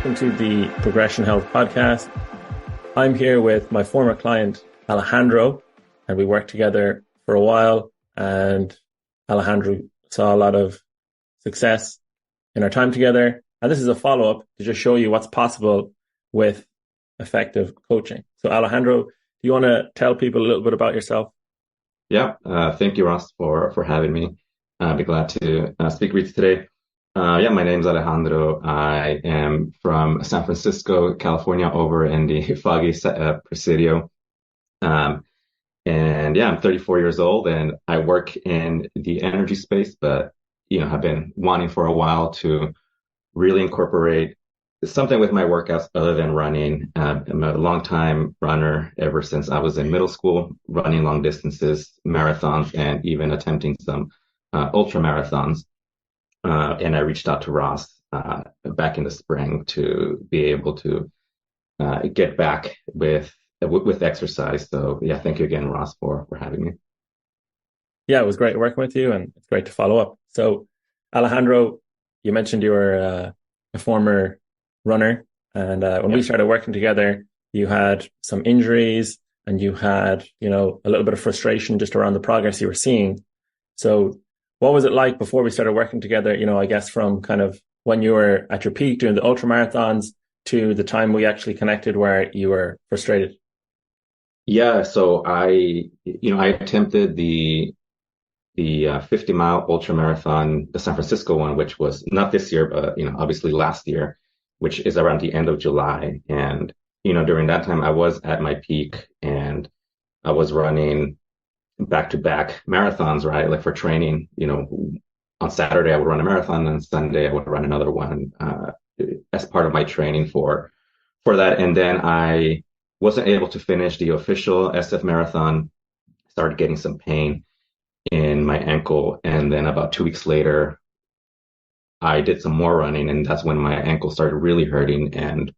welcome to the Progression Health Podcast. I'm here with my former client, Alejandro, and we worked together for a while, and Alejandro saw a lot of success in our time together. And this is a follow-up to just show you what's possible with effective coaching. So Alejandro, do you want to tell people a little bit about yourself? Yeah, thank you, Ross, for having me. I'll be glad to speak with you today. My name is Alejandro. I am from San Francisco, California, over in the foggy Presidio. I'm 34 years old, and I work in the energy space, but have been wanting for a while to really incorporate something with my workouts other than running. I'm a long-time runner ever since I was in middle school, running long distances, marathons, and even attempting some ultra marathons. And I reached out to Ross back in the spring to be able to get back with exercise. So yeah, thank you again, Ross, for having me. Yeah, it was great working with you, and it's great to follow up. So Alejandro, you mentioned you were a former runner, and when we started working together, you had some injuries and you had, a little bit of frustration just around the progress you were seeing. So what was it like before we started working together? I guess from kind of when you were at your peak doing the ultra marathons to the time we actually connected where you were frustrated. Yeah, so I attempted the 50-mile ultra marathon, the San Francisco one, which was not this year, but obviously last year, which is around the end of July. And during that time, I was at my peak, and I was running back-to-back marathons, right? Like for training, on Saturday I would run a marathon, and Sunday I would run another one as part of my training for that. And then I wasn't able to finish the official SF marathon, started getting some pain in my ankle. And then about 2 weeks later, I did some more running, and that's when my ankle started really hurting. And,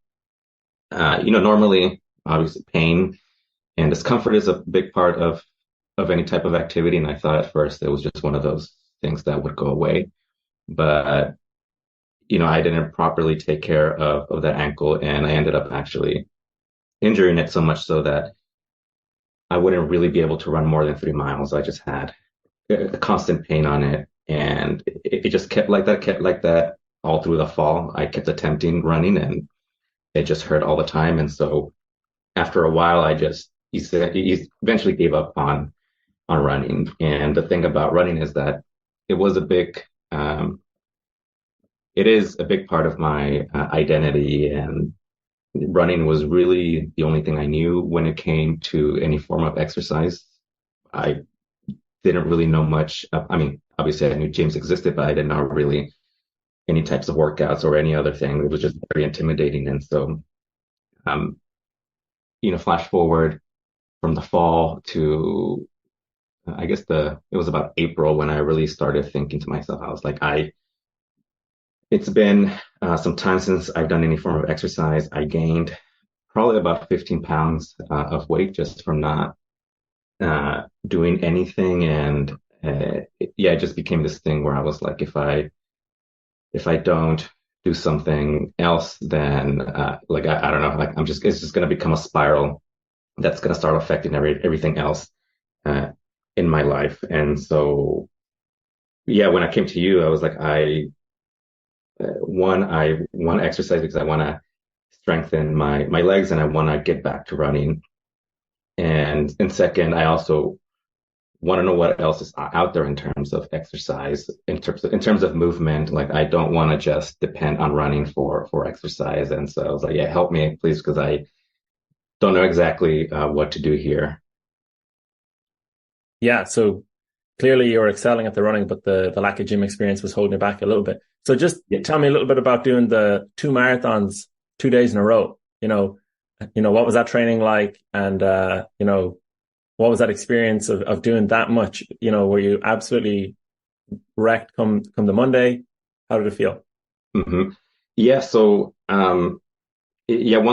normally, obviously, pain and discomfort is a big part of any type of activity. And I thought at first it was just one of those things that would go away. But, I didn't properly take care of that ankle, and I ended up actually injuring it so much so that I wouldn't really be able to run more than 3 miles. I just had a constant pain on it, and it just kept like that all through the fall. I kept attempting running, and it just hurt all the time. And so after a while, I just eventually gave up on running. And the thing about running is that it is a big part of my identity, and running was really the only thing I knew when it came to any form of exercise. I didn't really know much. I mean, obviously I knew gyms existed, but I didn't know really any types of workouts or any other thing. It was just very intimidating. And so, flash forward from the fall to, I guess it was about April when I really started thinking to myself, I was like, it's been some time since I've done any form of exercise. I gained probably about 15 pounds of weight just from not doing anything. And it just became this thing where I was like, if I don't do something else, then I don't know, like it's just going to become a spiral that's going to start affecting everything else in my life. And so, when I came to you, I was like, I want to exercise because I want to strengthen my legs, and I want to get back to running. And second, I also want to know what else is out there in terms of exercise, in terms of movement. Like, I don't want to just depend on running for exercise. And so I was like, help me, please, because I don't know exactly what to do here. Yeah, so clearly you were excelling at the running, but the lack of gym experience was holding you back a little bit. So just tell me a little bit about doing the 2 marathons 2 days in a row. What was that training like? And, what was that experience of doing that much? Were you absolutely wrecked come the Monday? How did it feel? Mm-hmm. Yeah. So, one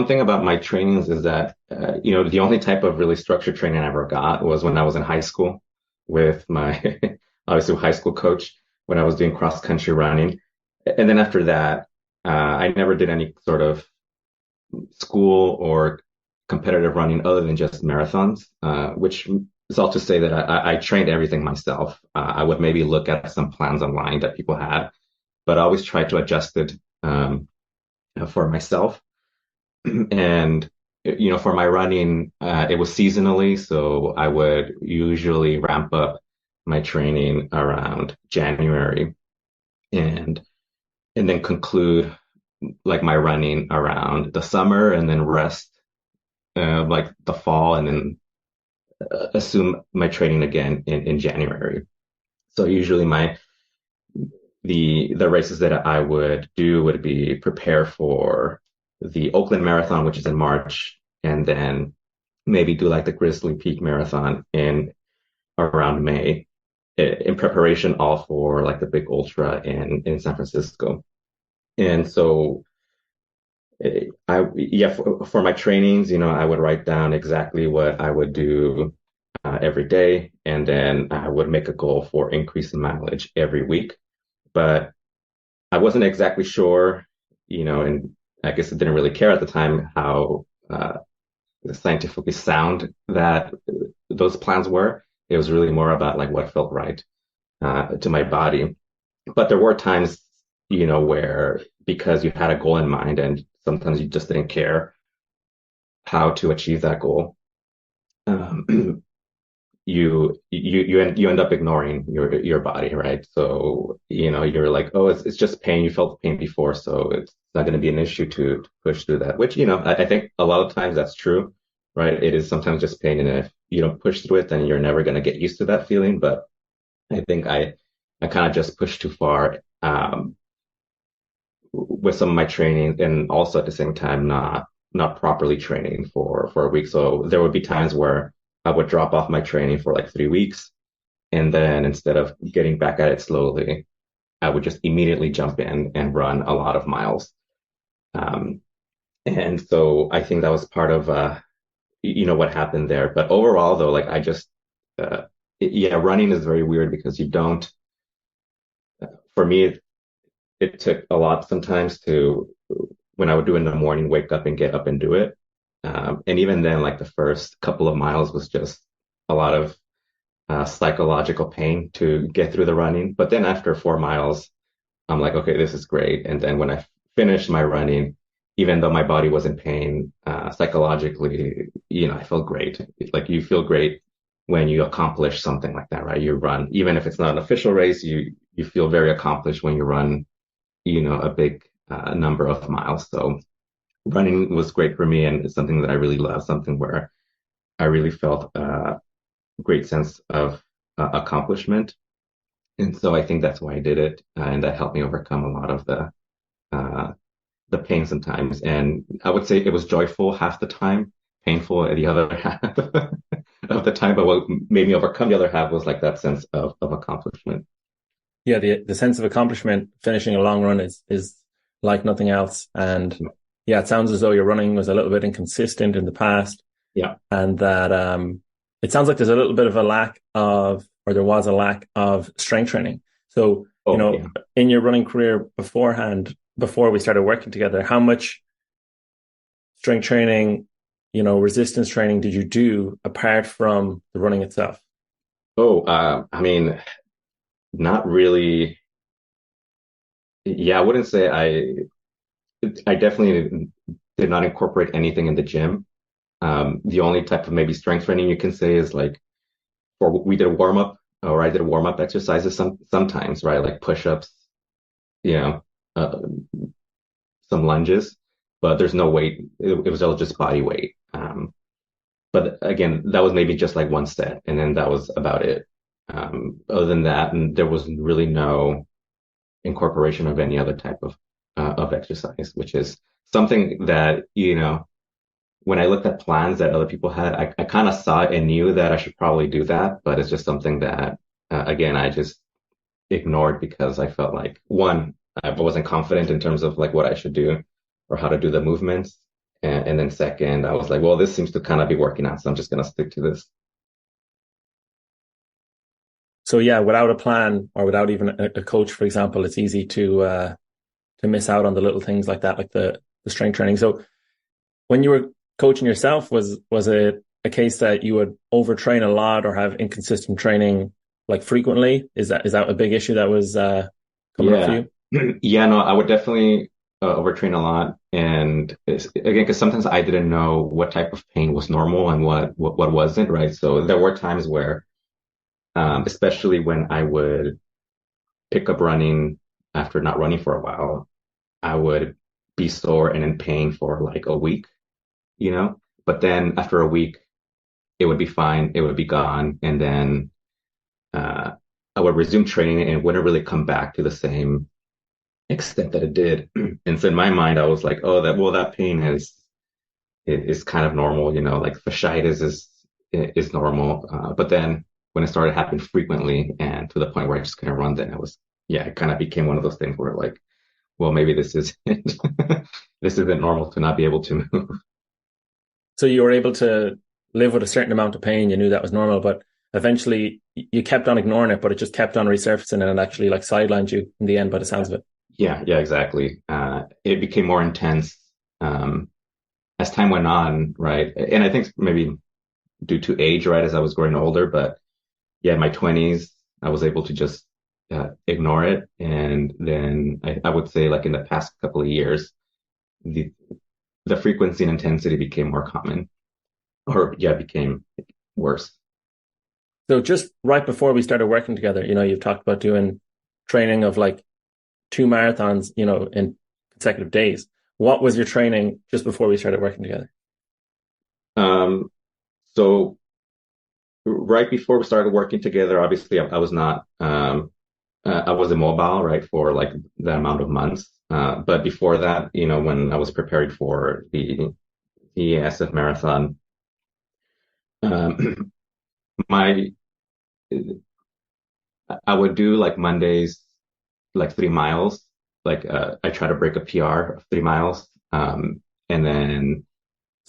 thing about my trainings is that, the only type of really structured training I ever got was when I was in high school with my, obviously, high school coach when I was doing cross country running. And then after that, I never did any sort of school or competitive running other than just marathons, which is all to say that I trained everything myself. I would maybe look at some plans online that people had, but I always tried to adjust it for myself. And for my running, it was seasonally, so I would usually ramp up my training around January and and then conclude like my running around the summer and then rest like the fall and then assume my training again in January. So usually the races that I would do would be prepare for the Oakland Marathon, which is in March, and then maybe do like the Grizzly Peak Marathon in around May in preparation all for like the big ultra in San Francisco. And so for my trainings, I would write down exactly what I would do every day, and then I would make a goal for increase in mileage every week. But I wasn't exactly sure, and I guess I didn't really care at the time how scientifically sound that those plans were. It was really more about like what felt right to my body. But there were times, where because you had a goal in mind and sometimes you just didn't care how to achieve that goal, um, you end up ignoring your body, right? So, you're like, oh, it's just pain. You felt pain before, so it's not going to be an issue to push through that, which, I think a lot of times that's true, right? It is sometimes just pain. And if you don't push through it, then you're never going to get used to that feeling. But I think I kind of just pushed too far, with some of my training and also at the same time not properly training for a week. So there would be times where I would drop off my training for like 3 weeks, and then instead of getting back at it slowly, I would just immediately jump in and run a lot of miles. Um, and so I think that was part of what happened there. But overall, though, like I just yeah, running is very weird because you don't. For me, it took a lot sometimes to when I would do it in the morning, wake up and get up and do it. And even then, like the first couple of miles was just a lot of psychological pain to get through the running. But then after 4 miles, I'm like, okay, this is great. And then when I finished my running, even though my body was in pain, psychologically, I felt great. Like you feel great when you accomplish something like that, right? You run, even if it's not an official race, you feel very accomplished when you run, a big number of miles. So running was great for me, and it's something that I really love, something where I really felt a great sense of accomplishment. And so I think that's why I did it, and that helped me overcome a lot of uh, the pain sometimes. And I would say it was joyful half the time, painful at the other half of the time. But what made me overcome the other half was like that sense of accomplishment. Yeah, the sense of accomplishment finishing a long run is like nothing else. And yeah, it sounds as though your running was a little bit inconsistent in the past, Yeah. and that it sounds like there's a little bit of a lack of, or there was a lack of strength training. So, Oh, yeah. in your running career beforehand, before we started working together, how much strength training, resistance training did you do apart from the running itself? Oh, I mean, not really. Yeah, I wouldn't say I definitely did not incorporate anything in the gym. The only type of maybe strength training you can say is like, or we did a warm up, or I did a warm up exercises sometimes, right? Like push ups, you know, uh, some lunges, but there's no weight. It was all just body weight. But again, that was maybe just like one set, and then that was about it. Other than that, and there was really no incorporation of any other type of exercise, which is something that, when I looked at plans that other people had, I kind of saw it and knew that I should probably do that, but it's just something that, again, I just ignored because I felt like, one, I wasn't confident in terms of like what I should do or how to do the movements. And then second, I was like, well, this seems to kind of be working out, so I'm just going to stick to this. So yeah, without a plan or without even a coach, for example, it's easy to to miss out on the little things like that, like the strength training. So when you were coaching yourself, was it a case that you would overtrain a lot or have inconsistent training like frequently? Is that a big issue that was coming up for Yeah. you? Yeah, no, I would definitely overtrain a lot. And again, because sometimes I didn't know what type of pain was normal and what wasn't, right? So there were times where, especially when I would pick up running after not running for a while, I would be sore and in pain for like a week, you know? But then after a week, it would be fine, it would be gone, and then uh, I would resume training and it wouldn't really come back to the same extent that it did. And so in my mind, I was like, oh, that pain is kind of normal, like fasciitis is normal. But then when it started happening frequently and to the point where I just couldn't run, then it kind of became one of those things where like, well, maybe this is this isn't normal to not be able to move. So you were able to live with a certain amount of pain. You knew that was normal, but eventually you kept on ignoring it, but it just kept on resurfacing and it actually like sidelined you in the end by the sounds of it. Yeah, exactly. It became more intense um, as time went on, right? And I think maybe due to age, right, as I was growing older, but yeah, in my 20s, I was able to just ignore it. And then I would say, like in the past couple of years, the the frequency and intensity became more common, or yeah, became worse. So just right before we started working together, you've talked about doing training of like two marathons, in consecutive days. What was your training just before we started working together? Um, so right before we started working together, obviously I was not, I was immobile, right, for like that amount of months. But before that, when I was preparing for the SF marathon, um, my I would do like Mondays, like 3 miles. Like I try to break a PR of 3 miles. And then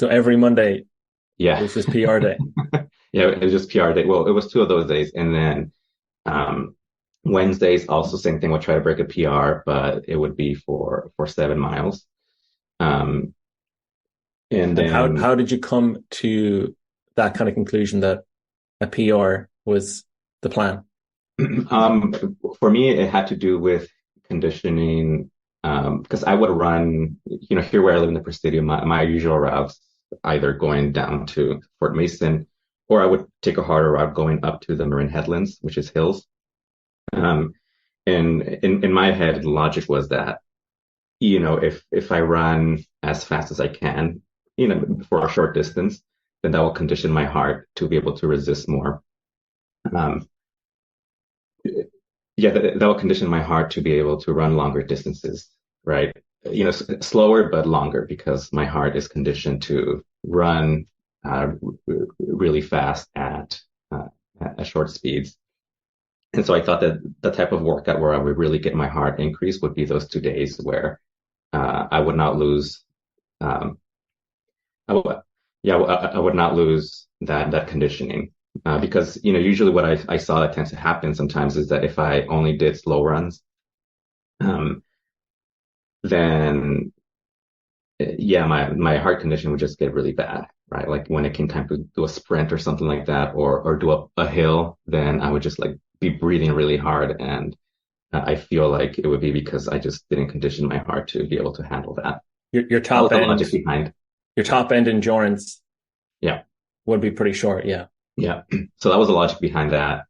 So every Monday yeah, was just PR day. yeah, it was just PR day. Well, it was two of those days, and then um, Wednesdays also same thing. We'll try to break a PR, but it would be for 7 miles. Um, and And how then how did you come to that kind of conclusion that a PR was the plan? um, for me, it had to do with conditioning. Because I would run, here where I live in the Presidio, my usual routes either going down to Fort Mason, or I would take a harder route going up to the Marin Headlands, which is hills. Um, and in my head, the logic was that, if I run as fast as I can, for a short distance, then that will condition my heart to be able to resist more. Um, yeah, that will condition my heart to be able to run longer distances, right? Slower but longer because my heart is conditioned to run really fast uh, at short speeds. And so I thought that the type of workout where I would really get my heart increase would be those 2 days where I would not lose, um, I would, yeah, I would not lose that conditioning. Because usually what I saw that tends to happen sometimes is that if I only did slow runs, um, then yeah, my heart condition would just get really bad, right? Like when it came time to do a sprint or something like that, or do a hill, then I would just like be breathing really hard, and I feel like it would be because I just didn't condition my heart to be able to handle that. Your That top was the end, logic behind. your Yeah, top end endurance yeah, would be pretty short. Yeah. yeah. So that was the logic behind that.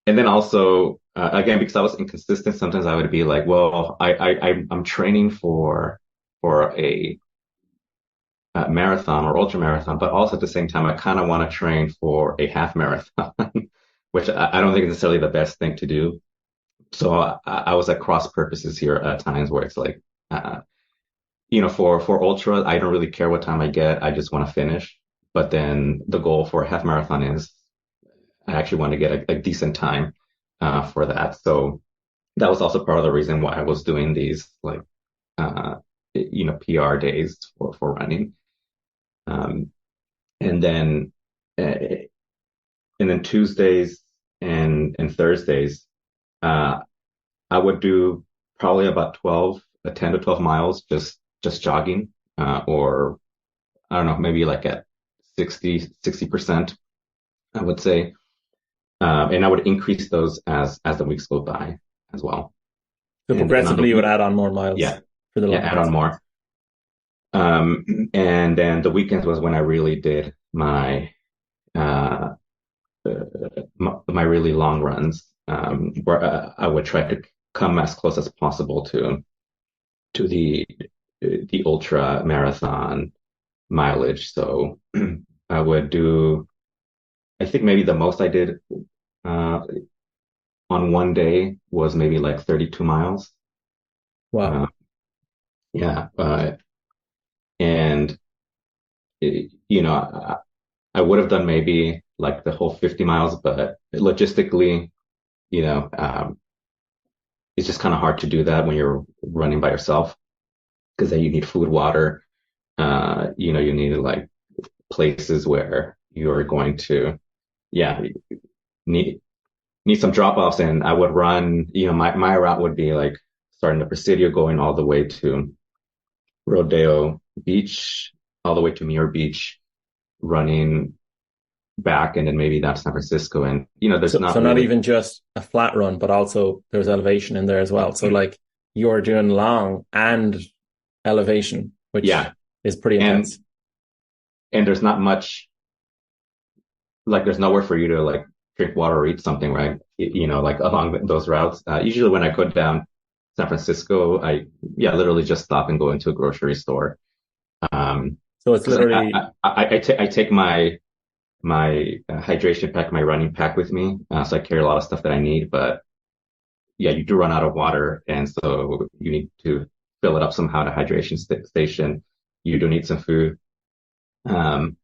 And then also, again, because I was inconsistent, sometimes I would be like, well, I'm training for a marathon or ultra marathon, but also at the same time, I kind of want to train for a half marathon, which I don't think is necessarily the best thing to do. So I was at cross purposes here at times where it's like, uh, for ultra, I don't really care what time I get. I just want to finish. But then the goal for a half marathon is I actually want to get a decent time for that. So that was also part of the reason why I was doing these like uh, PR days for running. Um, and then uh, and then Tuesdays and Thursdays, uh, I would do. probably about 10 to 12 miles, just jogging, or I don't know, maybe like at 60%, I would say. And I would increase those as the weeks go by as well. So And then on the progressively you would week, add on more miles yeah, for the yeah, long add runs. on more. And then the weekends was when I really did uh, my really long runs, where I would try to come as close as possible to the ultra marathon mileage. So I would do, I think maybe the most I did uh, on one day was maybe like 32 miles. Wow. Uh, yeah, and I would have done maybe like the whole 50 miles, but logistically, you know, it's just kind of hard to do that when you're running by yourself because then you need food, water. You need like places where you're going to, yeah, need need some drop offs. And I would run, my route would be like starting the Presidio, going all the way to Rodeo Beach, all the way to Muir Beach, running back, and then maybe that's San Francisco. And there's So not not really, even just a flat run, but also there's elevation in there as well. So like you're doing long and elevation, which yeah, is pretty and intense. and there's not much, like there's nowhere for you to like drink water or eat something, right? Like along those routes. Usually when I go down San Francisco, yeah, literally just stop and go into a grocery store. Um, So it's because literally, I take my hydration pack, my running pack with me, so I carry a lot of stuff that I need. But yeah, you do run out of water, and so you need to fill it up somehow at a hydration station. You do need some food. Um,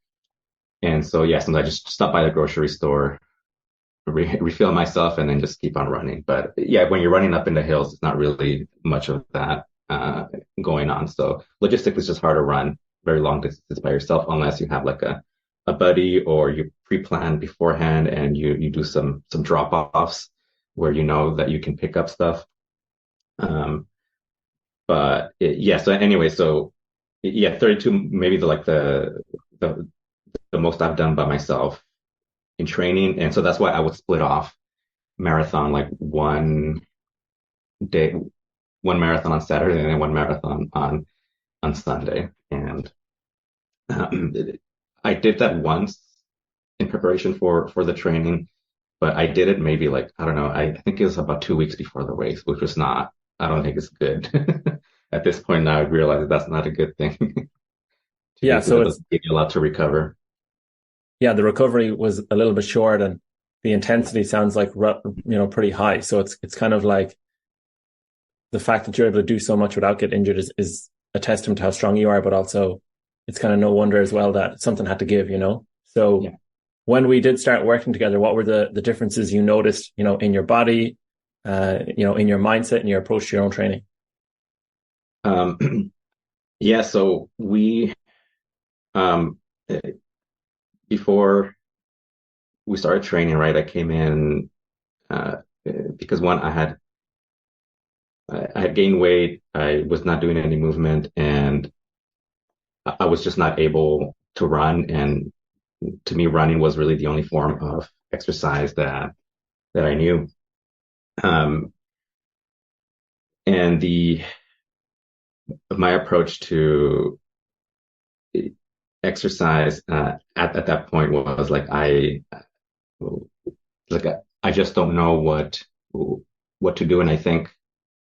and so yeah, sometimes I just stop by the grocery store, refill myself, and then just keep on running. But yeah, when you're running up in the hills, it's not really much of that going on. So logistically, it's just hard to run very long distances by yourself unless you have like a buddy or you pre-plan beforehand and you do some drop-offs where you know that you can pick up stuff. Um, yeah, so anyway, so yeah, 32 maybe the the most I've done by myself in training, and so that's why I would split off marathon, like day, one marathon on Saturday and then one marathon on Sunday. And um, I did that once in preparation for the training, but I did it maybe like, I don't know, I think it was about 2 weeks before the race, which was not, I don't think it's good. At this point now, I realize that's not a good thing to do yeah. because So it it's, doesn't give you a lot to recover. yeah, the recovery was a little bit short and the intensity sounds like, pretty high. So it's kind of like the fact that you're able to do so much without getting injured is a testament to how strong you are, but also it's kind of no wonder as well that something had to give. So Yeah. when we did start working together, what were the differences you noticed, in your body, in your mindset and your approach to your own training? Yeah, so um, eh, before we started training, right, I came in uh, because one, I had gained weight. I was not doing any movement, and I was just not able to run. And to me, running was really the only form of exercise that I knew. Um, and the my approach to exercise at that point was like I just don't know what to do. And I think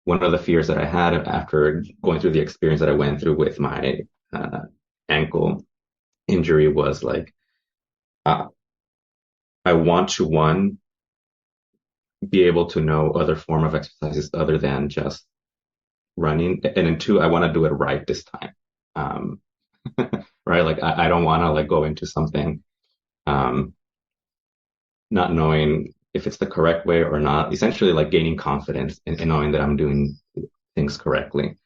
one of the fears that I had after going through the experience that I went through with my uh, ankle injury was like uh, I want to, one, be able to know other form of exercises other than just running, and then two, I want to do it right this time. Um, right, like I don't want to like go into something um, not knowing if it's the correct way or not. Essentially, like gaining confidence in knowing that I'm doing things correctly.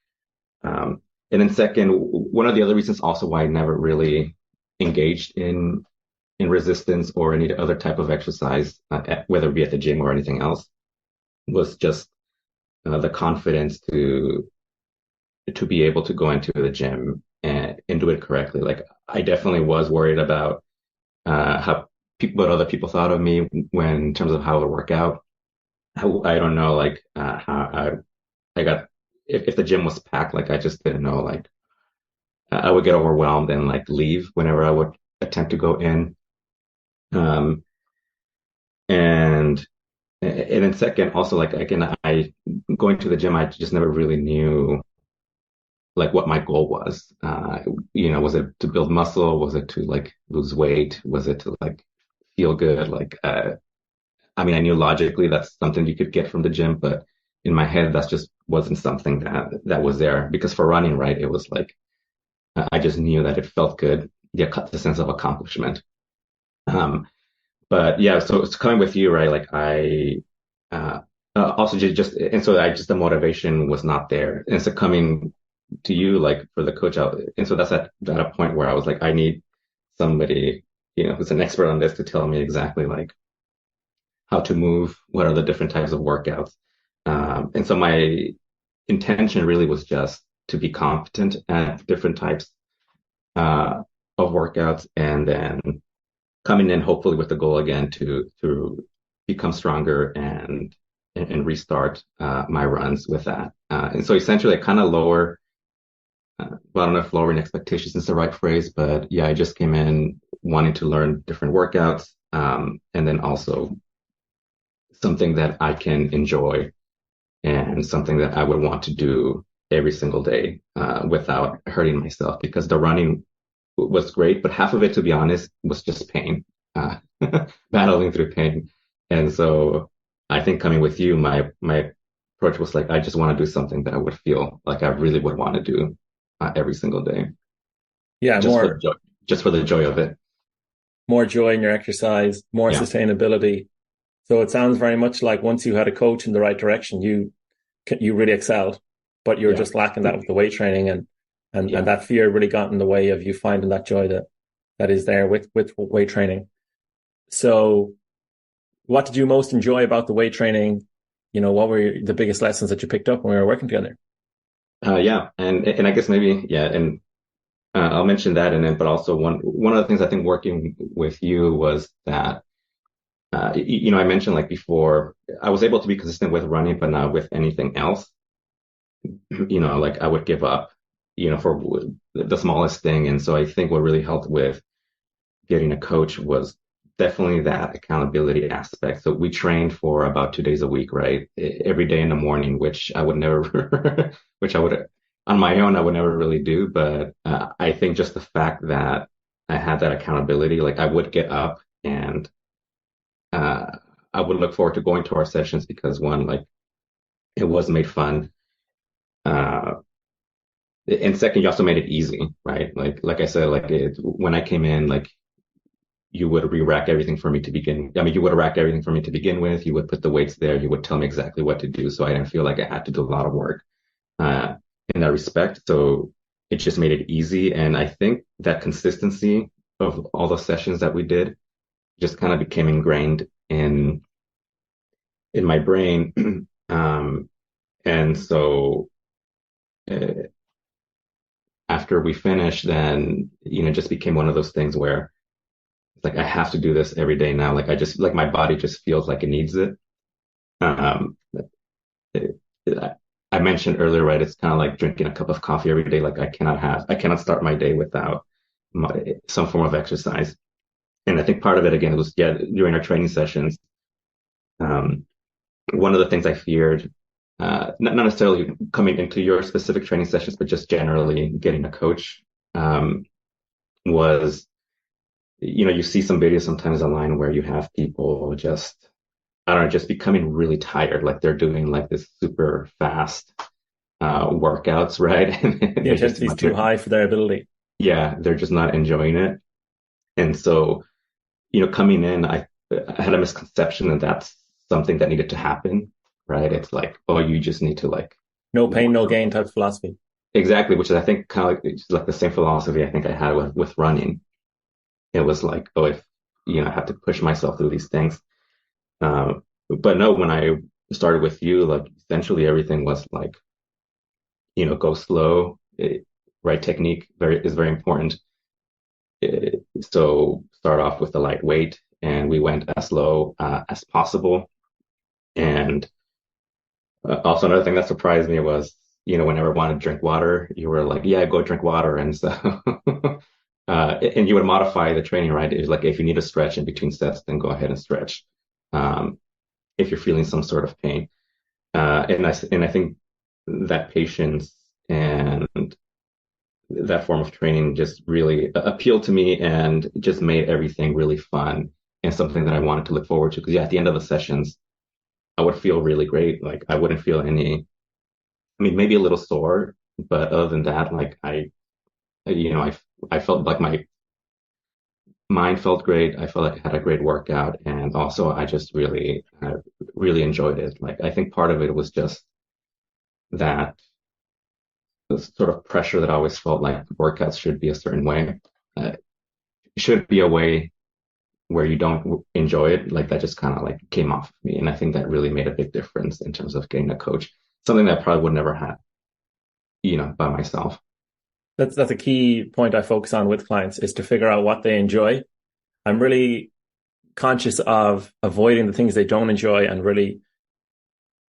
Um, and then second, one of the other reasons also why I never really engaged in resistance or any other type of exercise, whether it be at the gym or anything else, was just the confidence to be able to go into the gym and do it correctly. Like I definitely was worried about how people, what other people thought of me when in terms of how it would work out. I don't know, like how I got if the gym was packed, like I just didn't know, like I would get overwhelmed and like leave whenever I would attempt to go in. Um, and and then second, also like again, I going to the gym, I just never really knew like what my goal was. Was it to build muscle? Was it to like lose weight? Was it to like feel good? I mean, I knew logically that's something you could get from the gym, but in my head, that just wasn't something that was there. Because for running, right, it was like I just knew that it felt good, the sense of accomplishment. Um, but yeah, so it's coming with you, right? Like uh, also and so I just the motivation was not there, and so coming to you, like for the coach out, and so that's at a point where I was like, I need somebody, who's an expert on this to tell me exactly like how to move, what are the different types of workouts. And so my intention really was just to be competent at different types of workouts, and then coming in hopefully with the goal again to become stronger and restart my runs with that. And so essentially, I kind of well, I don't know if lowering expectations is the right phrase, but yeah, I just came in wanting to learn different workouts, and then also something that I can enjoy and something that I would want to do every single day without hurting myself, because the running was great, but half of it, to be honest, was just pain, uh, battling through pain. And so I think coming with you, my approach was like, I just want to do something that I would feel like I really would want to do every single day, Yeah, just for the joy, just for the joy of it. more joy in your exercise, more Yeah, sustainability. So it sounds very much like once you had a coach in the right direction, you really excelled, but you were yeah, just lacking that with the weight training, and yeah. that fear really got in the way of you finding that joy that is there with weight training. So what did you most enjoy about the weight training? What were the biggest lessons that you picked up when we were working together? Yeah, and I guess maybe yeah, and I'll mention that, and then but also one of the things I think working with you was that I mentioned like before, I was able to be consistent with running, but not with anything else. Like I would give up, for the smallest thing. And so I think what really helped with getting a coach was definitely that accountability aspect. So we trained for about 2 days a week, right? Every day in the morning, which I would never, which I would, on my own, I would never really do. But I think just the fact that I had that accountability, like I would get up and uh, I would look forward to going to our sessions because one, like it was made fun. Uh, and second, you also made it easy, right? Like I said, like when I came in, like you would re-rack everything for me to begin. I mean, you would rack everything for me to begin with. You would put the weights there. You would tell me exactly what to do, so I didn't feel like I had to do a lot of work uh, in that respect. So it just made it easy, and I think that consistency of all the sessions that we did just kind of became ingrained in my brain. um, and so uh, after we finished, then it just became one of those things where it's like I have to do this every day now. Like I just like my body just feels like it needs it. Um, it, it- I mentioned earlier, right? It's kind of like drinking a cup of coffee every day. Like I cannot start my day without some form of exercise. And I think part of it again was yeah during our training sessions. Um, One of the things I feared, not necessarily coming into your specific training sessions, but just generally getting a coach, was you see some videos sometimes online where you have people just, I don't know, just becoming really tired, like they're doing like this super fast workouts, right? And The they're just intensity is not, too high for their ability. yeah, they're just not enjoying it. And so, coming in, I had a misconception that that's something that needed to happen, right? It's like, oh, you just need to like No pain, work no out. gain type of philosophy. Exactly, which is I think kind of like it's like the same philosophy I think I had with running. It was like, oh, if I have to push myself through these things. But no, when I started with you, like essentially everything was like, go slow. Right technique is very important. So start off with the light weight, and we went as slow as possible. And also another thing that surprised me was, whenever I wanted to drink water, you were like, yeah, go drink water. And so, and you would modify the training, right? It was like, if you need to stretch in between sets, then go ahead and stretch. Um, if you're feeling some sort of pain. And I think that patience and that form of training just really appealed to me and just made everything really fun and something that I wanted to look forward to. Because yeah, at the end of the sessions, I would feel really great. Like I wouldn't feel I mean, maybe a little sore, but other than that, like I felt like my mind felt great. I felt like I had a great workout, and also I just really enjoyed it. Like I think part of it was just that the sort of pressure that I always felt like workouts should be a certain way. It should be a way where you don't enjoy it. Like that just kind of like came off of me, and I think that really made a big difference in terms of getting a coach. Something that I probably would never have, by myself. That's a key point I focus on with clients is to figure out what they enjoy. I'm really conscious of avoiding the things they don't enjoy, and really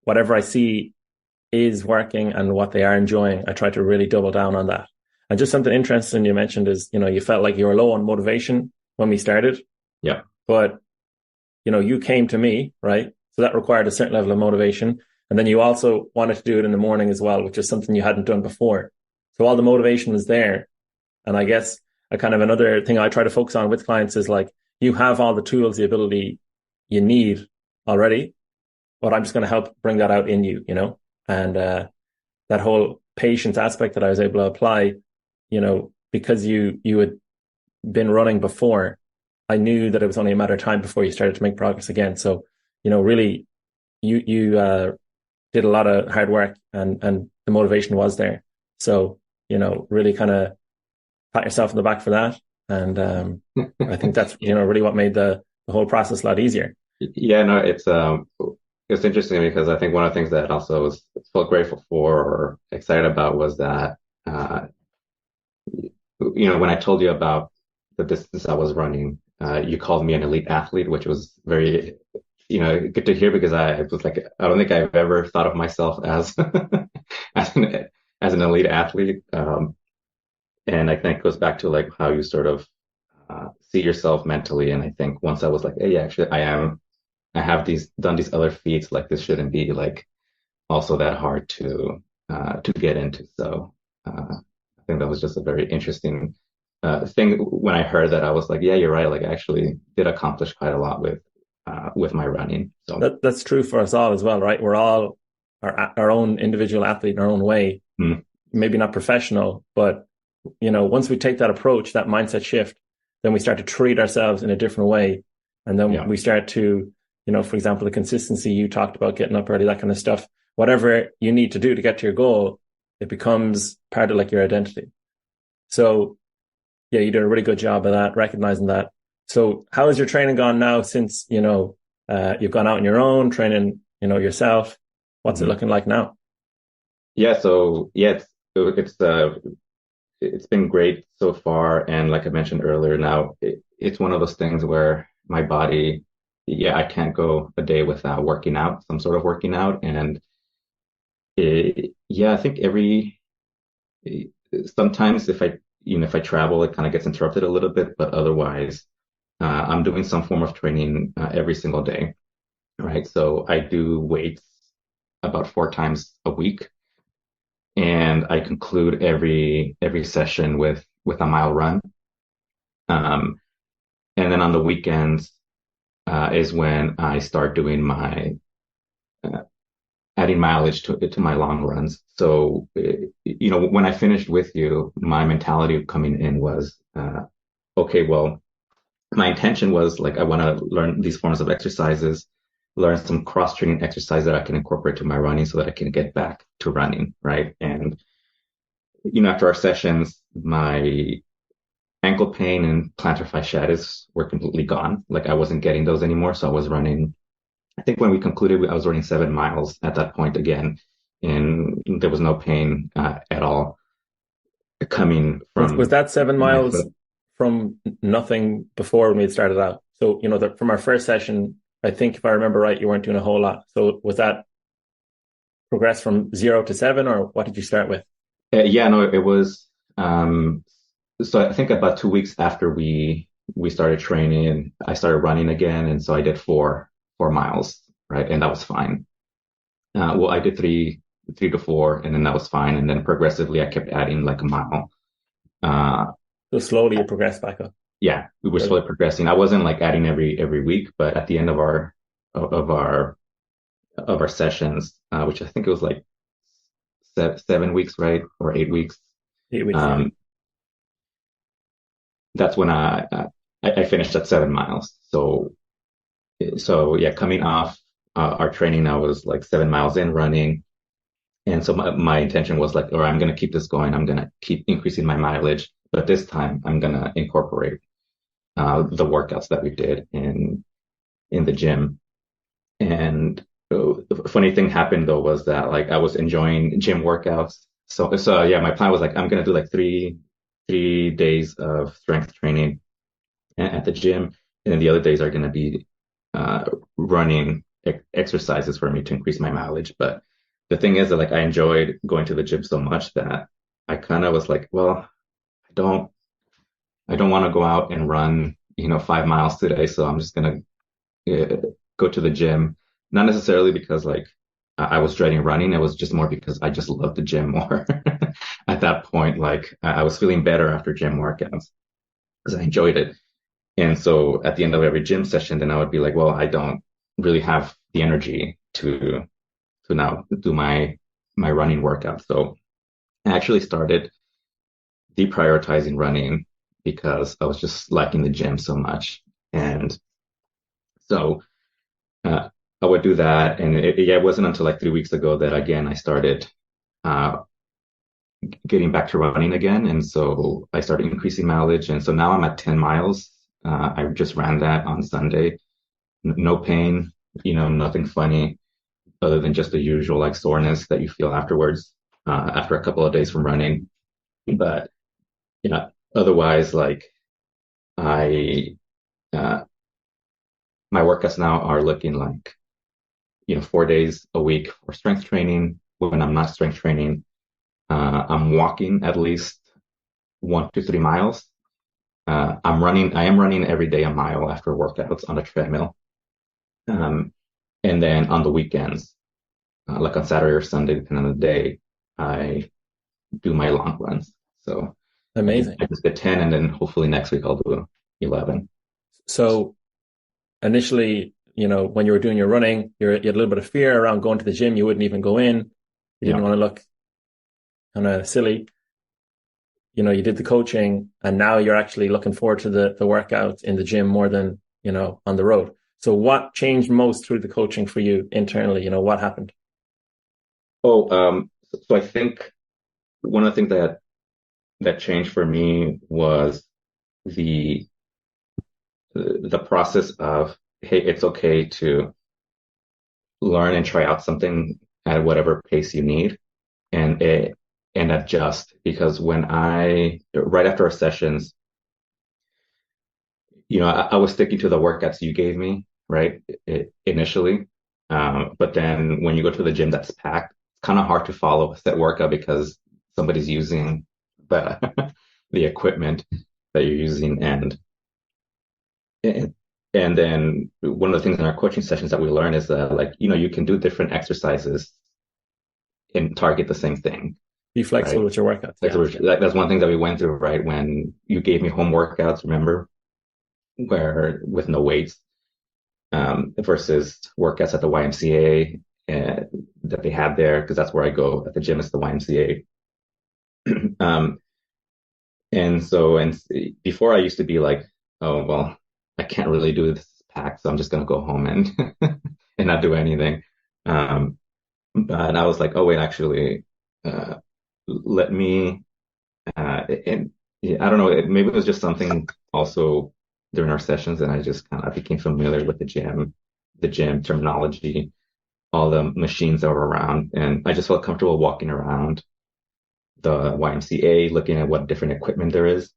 whatever I see is working and what they are enjoying, I try to really double down on that. And just something interesting you mentioned is, you felt like you were low on motivation when we started, Yeah. but, you came to me, right? So that required a certain level of motivation. And then you also wanted to do it in the morning as well, which is something you hadn't done before. So all the motivation was there. And I guess a kind of another thing I try to focus on with clients is like, you have all the tools, the ability you need already, but I'm just going to help bring that out in you, and that whole patience aspect that I was able to apply, because you had been running before, I knew that it was only a matter of time before you started to make progress again. So, really, you did a lot of hard work, and the motivation was there. So, really kind of pat yourself on the back for that. And I think that's really what made the whole process a lot easier. Yeah, no, it's interesting because I think one of the things that also felt grateful for or excited about was that when I told you about the distance I was running, you called me an elite athlete, which was very good to hear because I was like, I don't think I've ever thought of myself as as an elite athlete. And I think it goes back to like how you sort of see yourself mentally. And I think once I was like, hey, actually, I have done these other feats. Like this shouldn't be like also that hard to get into. So I think that was just a very interesting thing. When I heard that, I was like, yeah, you're right. Like I actually did accomplish quite a lot with my running. So that's true for us all as well, right? We're all our own individual athlete in our own way. Maybe not professional, but once we take that approach, that mindset shift, then we start to treat ourselves in a different way. And then we start to, for example, the consistency you talked about, getting up early, that kind of stuff, whatever you need to do to get to your goal, it becomes part of like your identity. So yeah, you did a really good job of that, recognizing that. So how has your training gone now since, you've gone out on your own training, yourself? What's it looking like now? Yeah. So yeah, it's been great so far. And like I mentioned earlier, now it's one of those things where my body, I can't go a day without working out, some sort of working out. And I think sometimes if I travel, it kind of gets interrupted a little bit, but otherwise, I'm doing some form of training every single day, right? So I do weights about 4 times a week. And I conclude every session with a mile run. And then on the weekends is when I start doing my uh, adding mileage to my long runs. So when I finished with you, my mentality coming in was okay. Well, my intention was like I want to learn these forms of exercises, learn some cross training exercise that I can incorporate to my running so that I can get back to running, right? And after our sessions, my ankle pain and plantar fasciitis were completely gone. Like I wasn't getting those anymore. So I was running I think when we concluded, I was running 7 miles at that point again, and there was no pain at all coming Was from that seven my miles foot. from nothing before when we had started out? So, from our first session, I think if I remember right, you weren't doing a whole lot. So was that progress from 0 to 7, or what did you start with? Yeah, no, it was. Um, so I think about 2 weeks after we started training, I started running again, and so I did four miles, right, and that was fine. Well, I did three to four, and then that was fine, and then progressively I kept adding like a mile. Uh, So slowly you progressed back up. yeah, we were slowly Brilliant. progressing. I wasn't like adding every week, but at the end of of our our sessions, which I think it was like 7 weeks, right, or 8 weeks. 8 weeks, yeah. Um, that's when I finished at 7 miles. So yeah, coming off our training, I was like 7 miles in running, and so my intention was like, all right, I'm gonna keep this going. I'm gonna keep increasing my mileage, but this time I'm gonna incorporate the workouts that we did in the gym. And the funny thing happened though was that like I was enjoying gym workouts. So yeah, my plan was like I'm gonna do like three days of strength training at the gym, and then the other days are gonna be uh, running exercises for me to increase my mileage. But the thing is that like I enjoyed going to the gym so much that I kind of was like, well, I don't I don't want to go out and run, 5 miles today, so I'm just gonna uh, go to the gym. Not necessarily because like I was dreading running. It was just more because I just loved the gym more. At that point, like I was feeling better after gym workouts because I enjoyed it. And so at the end of every gym session, then I would be like, well, I don't really have the energy to now do my running workout. So I actually started deprioritizing running because I was just liking the gym so much. And so uh, I would do that. And yeah, it wasn't until like 3 weeks ago that again I started uh, getting back to running again. And so I started increasing mileage. And so now I'm at 10 miles. I just ran that on Sunday. No pain, nothing funny other than just the usual like soreness that you feel afterwards, after a couple of days from running. But, otherwise, like I, uh, my workouts now are looking like, 4 days a week for strength training. When I'm not strength training, I'm walking at least 1 to 3 miles. I am running every day a mile after workouts on a treadmill. Um, and then on the weekends, like on Saturday or Sunday, depending on the day, I do my long runs. So Amazing. I just did 10, and then hopefully next week I'll do 11. So initially, when you were doing your running, you had a little bit of fear around going to the gym. You wouldn't even go in. You didn't Yeah. want to look kind of silly. You did the coaching, and now you're actually looking forward to the workout in the gym more than, on the road. So what changed most through the coaching for you internally? What happened? Oh, so I think one of the things that changed for me was the the process of, hey, it's okay to learn and try out something at whatever pace you need, and adjust. Because when I right after our sessions, I was sticking to the workouts you gave me, right, initially. But then when you go to the gym that's packed, it's kind of hard to follow a set workout because somebody's using the the equipment that you're using, and and then one of the things in our coaching sessions that we learn is that like you can do different exercises and target the same thing, Be flexible right? with your workouts. That's Yeah. that's one thing that we went through, right? When you gave me home workouts, remember, where with no weights, versus workouts at the YMCA that they had there, because that's where I go at the gym, is the YMCA. Um, and before I used to be like, oh, well, I can't really do this packed, so I'm just going to go home and and not do anything. Um, but I was like, oh, wait, actually, uh, let me, and yeah, I don't know, maybe it was just something also during our sessions, and I just kind of became familiar with the gym the gym terminology, all the machines that were around. And I just felt comfortable walking around the YMCA, looking at what different equipment there is,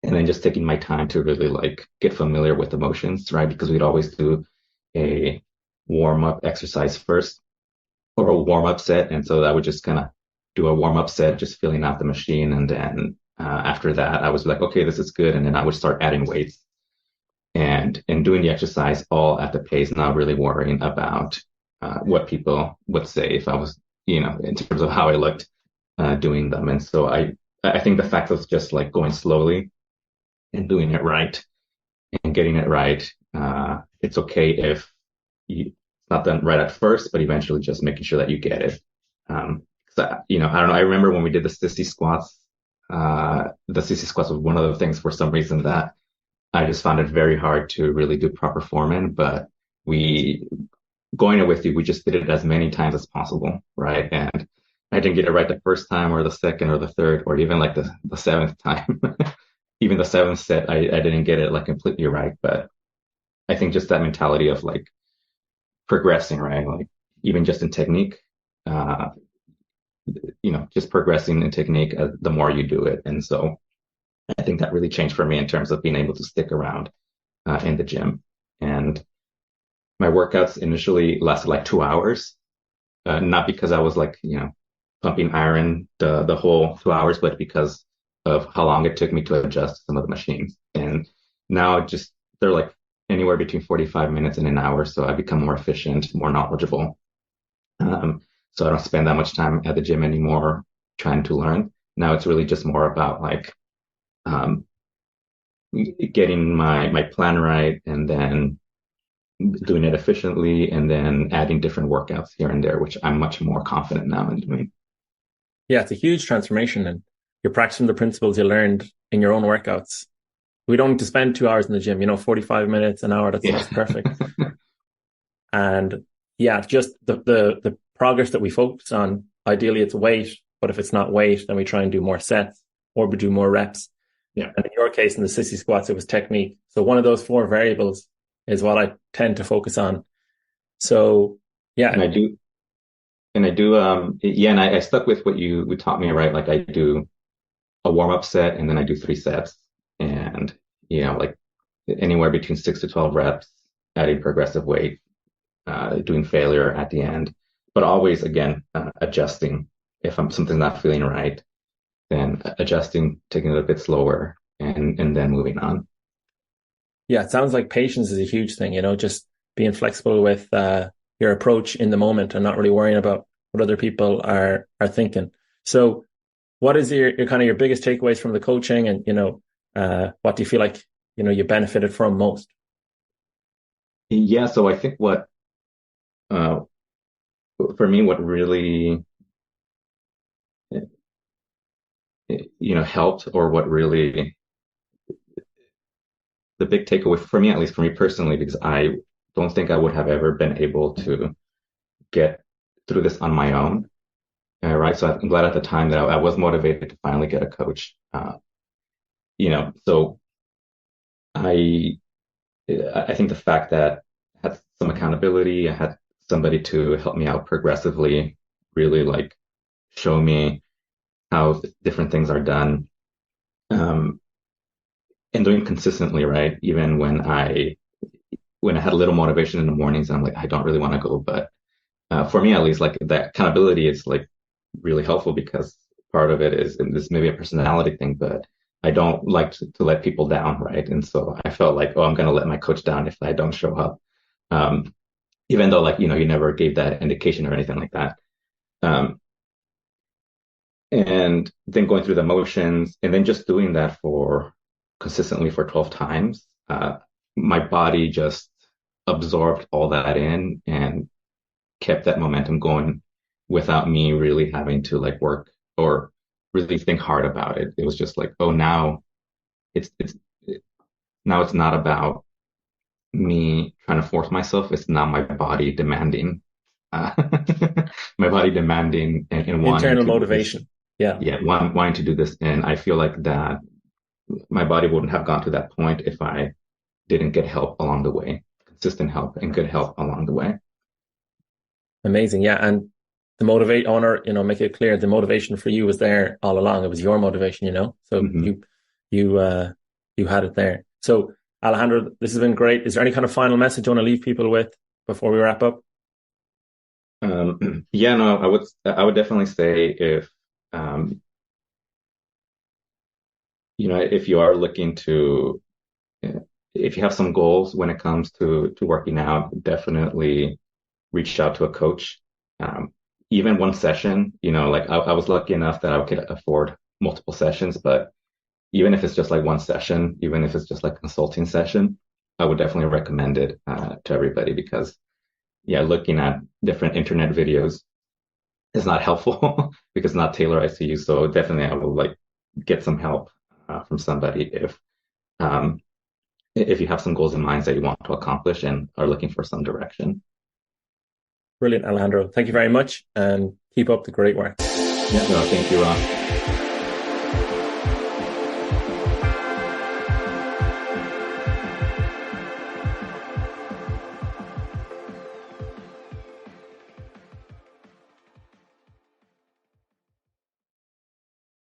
and then just taking my time to really like get familiar with the motions, right? Because we'd always do a warm up exercise first or a warm up set. And so I would just kind of do a warm up set, just filling out the machine. And then after that, I was like, okay, this is good. And then I would start adding weights and doing the exercise all at the pace, not really worrying about what people would say if I was, in terms of how I looked doing them. And so I think the fact of just like going slowly and doing it right and getting it right, it's okay if it's not done right at first, but eventually just making sure that you get it. I don't know. I remember when we did the sissy squats. The sissy squats was one of the things for some reason that I just found it very hard to really do proper form in, but we, going it with you, we just did it as many times as possible, right? And I didn't get it right the first time or the second or the third or even like the seventh time. Even the seventh set, I didn't get it like completely right, but I think just that mentality of like progressing, right? Like even just in technique, uh, just progressing in technique the more you do it. And so I think that really changed for me in terms of being able to stick around in the gym. And my workouts initially lasted like 2 hours, not because I was like, pumping iron the whole 2 hours, but because of how long it took me to adjust to some of the machines. And now they're like anywhere between 45 minutes and an hour. So I become more efficient, more knowledgeable. So I don't spend that much time at the gym anymore trying to learn. Now it's really just more about like um, getting my plan right and then doing it efficiently and then adding different workouts here and there, which I'm much more confident now in doing. Yeah, it's a huge transformation, and you're practicing the principles you learned in your own workouts. We don't need to spend 2 hours in the gym, 45 minutes, an hour, that's perfect. And yeah, just the progress that we focus on, ideally it's weight, but if it's not weight, then we try and do more sets or we do more reps. Yeah. And in your case, in the sissy squats, it was technique. So one of those four variables is what I tend to focus on. So yeah. And I stuck with what you taught me, right? Like I do a warm up set and then I do 3 sets and, like anywhere between 6 to 12 reps, adding progressive weight, doing failure at the end, but always again, adjusting if something's not feeling right, then adjusting, taking it a bit slower and then moving on. Yeah, it sounds like patience is a huge thing, just being flexible with your approach in the moment and not really worrying about what other people are thinking. So what is your kind of your biggest takeaways from the coaching and, what do you feel like, you benefited from most? Yeah, so I think uh, for me, what really, helped or what really the big takeaway for me, at least for me personally, because I don't think I would have ever been able to get through this on my own. Right. So I'm glad at the time that I was motivated to finally get a coach. So I, I think the fact that I had some accountability, I had somebody to help me out progressively, really like show me how different things are done. And doing consistently, right? Even when I had a little motivation in the mornings, and I'm like, I don't really want to go, but for me at least, like that accountability is like really helpful because part of it is, and this may be a personality thing, but I don't like to let people down, right? And so I felt like, oh, I'm going to let my coach down if I don't show up, even though like you never gave that indication or anything like that. Um, and then going through the motions and then just doing that for consistently for 12 times, my body just absorbed all that in and kept that momentum going without me really having to like work or really think hard about it. It was just like, oh, it's now it's not about me trying to force myself. It's now my body demanding, uh, my body demanding and wanting Internal to do this. motivation. Yeah. Yeah, wanting to do this. And I feel like that my body wouldn't have gone to that point if I didn't get help along the way consistent help and good help along the way. Amazing. Yeah. And the motivate, I want to, make it clear the motivation for you was there all along. It was your motivation, so Mm-hmm. you, you had it there. So Alejandro, this has been great. Is there any kind of final message you want to leave people with before we wrap up? Yeah, no, I would definitely say um, if you are looking to, if you have some goals when it comes to working out, definitely reach out to a coach. Um, Even one session, like I was lucky enough that I could afford multiple sessions, but even if it's just like one session, even if it's just like a consulting session, I would definitely recommend it to everybody because, yeah, looking at different internet videos is not helpful because it's not tailored to you. So definitely, I will like get some help from somebody um, if you have some goals in mind that you want to accomplish and are looking for some direction. Brilliant, Alejandro. Thank you very much and keep up the great work. Yeah, no, thank you, Ron.